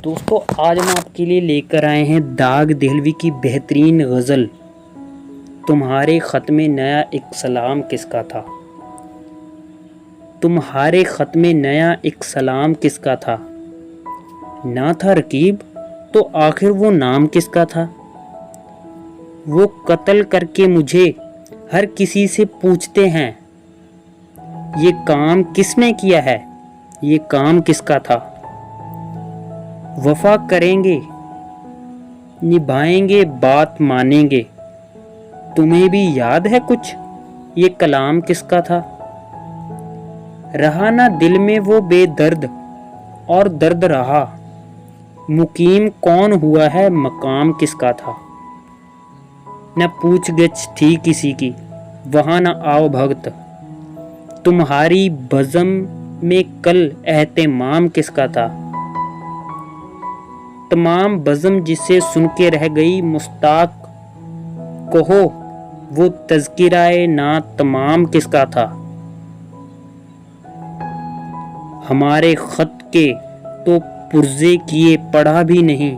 دوستو آج ہم آپ کے لیے لے کر آئے ہیں داغ دہلوی کی بہترین غزل تمہارے خط میں نیا ایک سلام کس کا تھا۔ تمہارے خط میں نیا ایک سلام کس کا تھا، نہ تھا رقیب تو آخر وہ نام کس کا تھا۔ وہ قتل کر کے مجھے ہر کسی سے پوچھتے ہیں، یہ کام کس نے کیا ہے، یہ کام کس کا تھا۔ وفا کریں گے، نبھائیں گے، بات مانیں گے، تمہیں بھی یاد ہے کچھ یہ کلام کس کا تھا۔ رہا نہ دل میں وہ بے درد اور درد رہا، مقیم کون ہوا ہے، مقام کس کا تھا۔ نہ پوچھ گچھ تھی کسی کی وہاں نہ آؤ بھگت، تمہاری بزم میں کل اہتمام کس کا تھا۔ تمام بزم جسے سن کے رہ گئی مشتاق، کہو وہ تذکرہ نا تمام کس کا تھا۔ ہمارے خط کے تو پرزے کیے پڑھا بھی نہیں،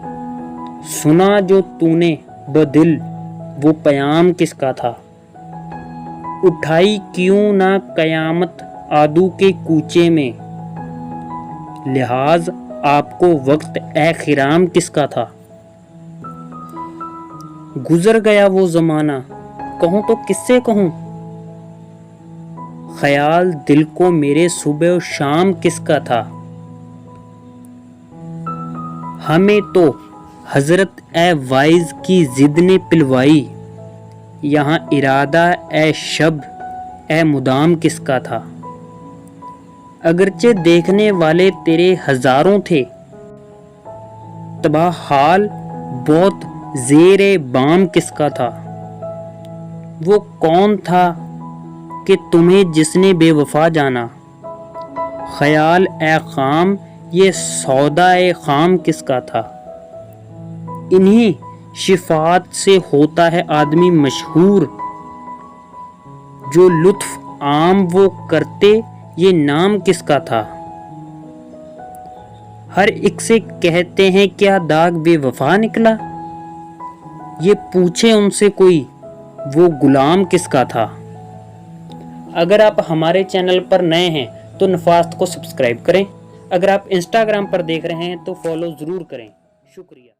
سنا جو تو نے بدل وہ پیام کس کا تھا۔ اٹھائی کیوں نہ قیامت آدو کے کوچے میں، لحاظ آپ کو وقت اے خرام کس کا تھا۔ گزر گیا وہ زمانہ کہوں تو کس سے کہوں، خیال دل کو میرے صبح و شام کس کا تھا۔ ہمیں تو حضرت اے وائز کی ضد نے پلوائی، یہاں ارادہ اے شب اے مدام کس کا تھا۔ اگرچہ دیکھنے والے تیرے ہزاروں تھے، تباہ حال بہت زیر بام کس کا تھا۔ وہ کون تھا کہ تمہیں جس نے بے وفا جانا، خیال اے خام یہ سودا اے خام کس کا تھا۔ انہی صفات سے ہوتا ہے آدمی مشہور، جو لطف عام وہ کرتے یہ نام کس کا تھا۔ ہر ایک سے کہتے ہیں کیا داغ بے وفا نکلا، یہ پوچھے ان سے کوئی وہ غلام کس کا تھا۔ اگر آپ ہمارے چینل پر نئے ہیں تو نفاست کو سبسکرائب کریں، اگر آپ انسٹاگرام پر دیکھ رہے ہیں تو فالو ضرور کریں۔ شکریہ۔